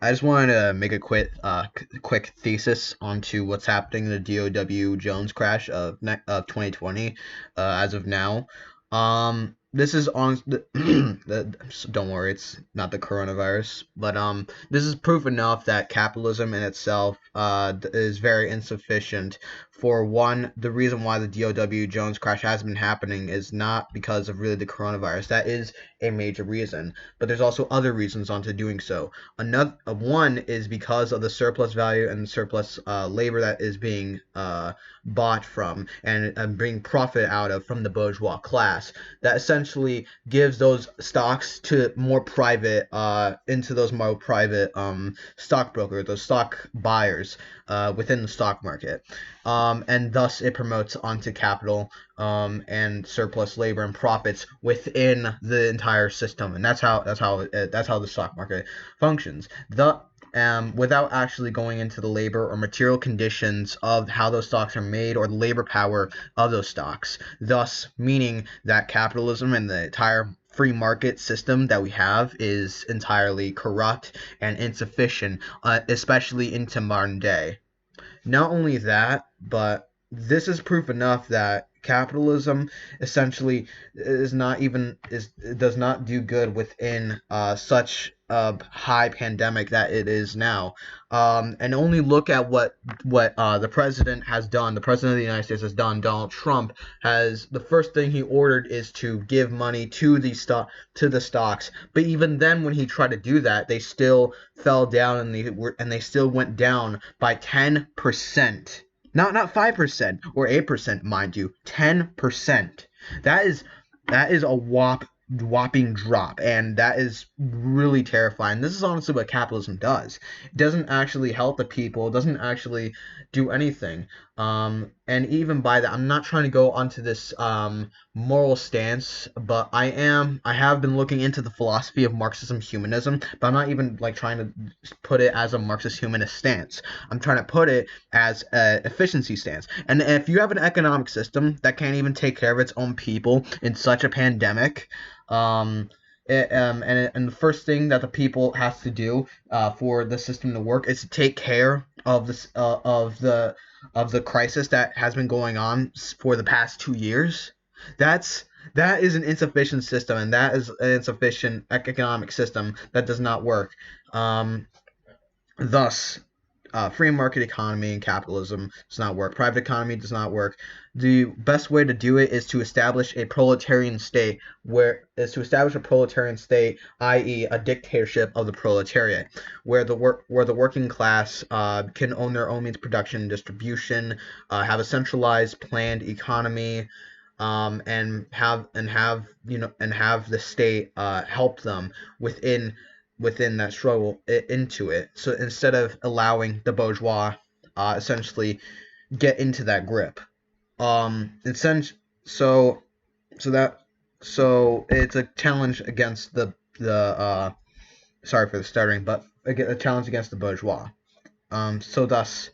I just wanted to make a quick thesis onto what's happening in the DOW Jones crash of 2020 as of now. This is on don't worry, it's not the coronavirus, but this is proof enough that capitalism in itself is very insufficient. For one, the reason why the DOW Jones crash has been happening is not because of really the coronavirus. That is a major reason, but there's also other reasons onto doing so. Another one is because of the surplus value and surplus labor that is being bought from and bring profit out of from the bourgeois class. That essentially gives those stocks to more private into those more private stockbrokers, those stock buyers within the stock market, and thus it promotes onto capital and surplus labor and profits within the entire system, and that's how the stock market functions. Without actually going into the labor or material conditions of how those stocks are made or the labor power of those stocks, thus meaning that capitalism and the entire free market system that we have is entirely corrupt and insufficient, especially into modern day. Not only that, but this is proof enough that capitalism essentially is not even is does not do good within such a high pandemic that it is now. And only look at what the president has done. The president of the United States has done. Donald Trump has the first thing he ordered is to give money to the stocks. But even then, when he tried to do that, they still fell down and they still went down by 10%. Not 5% or 8%, mind you, 10%. That is a whopping drop, and that is really terrifying. This is honestly what capitalism does. It doesn't actually help the people. It doesn't actually do anything. And even by that, I'm not trying to go onto this moral stance, but I have been looking into the philosophy of Marxism humanism, but I'm not even like trying to put it as a Marxist humanist stance. I'm trying to put it as an efficiency stance. And if you have an economic system that can't even take care of its own people in such a pandemic, and the first thing that the people has to do for the system to work is to take care of this of the crisis that has been going on for the past 2 years. That is an insufficient system, and that is an insufficient economic system that does not work. Thus, free market economy and capitalism does not work. Private economy does not work. The best way to do it is to establish a proletarian state, i.e., a dictatorship of the proletariat, where the working class can own their own means of production and distribution, have a centralized, planned economy, and have the state help them within that struggle into it. So instead of allowing the bourgeois essentially get into that grip, so so it's a challenge against the sorry for the stuttering, but a challenge against the bourgeois. So thus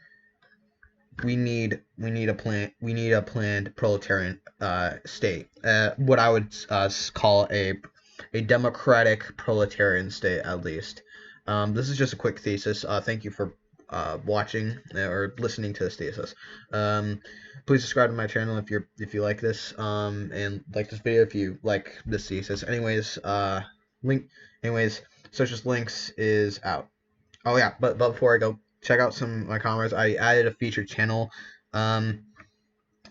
we need a planned proletarian state, what I would call a democratic proletarian state, at least. This is just a quick thesis. Thank you for watching or listening to this thesis. Please subscribe to my channel if you like this, and like this video if you like this thesis. Anyways, Socialist Links is out. Oh yeah, but before I go, check out some of my comments. I added a featured channel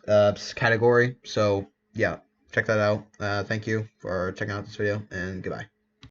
category, so yeah, check that out. Thank you for checking out this video, and goodbye.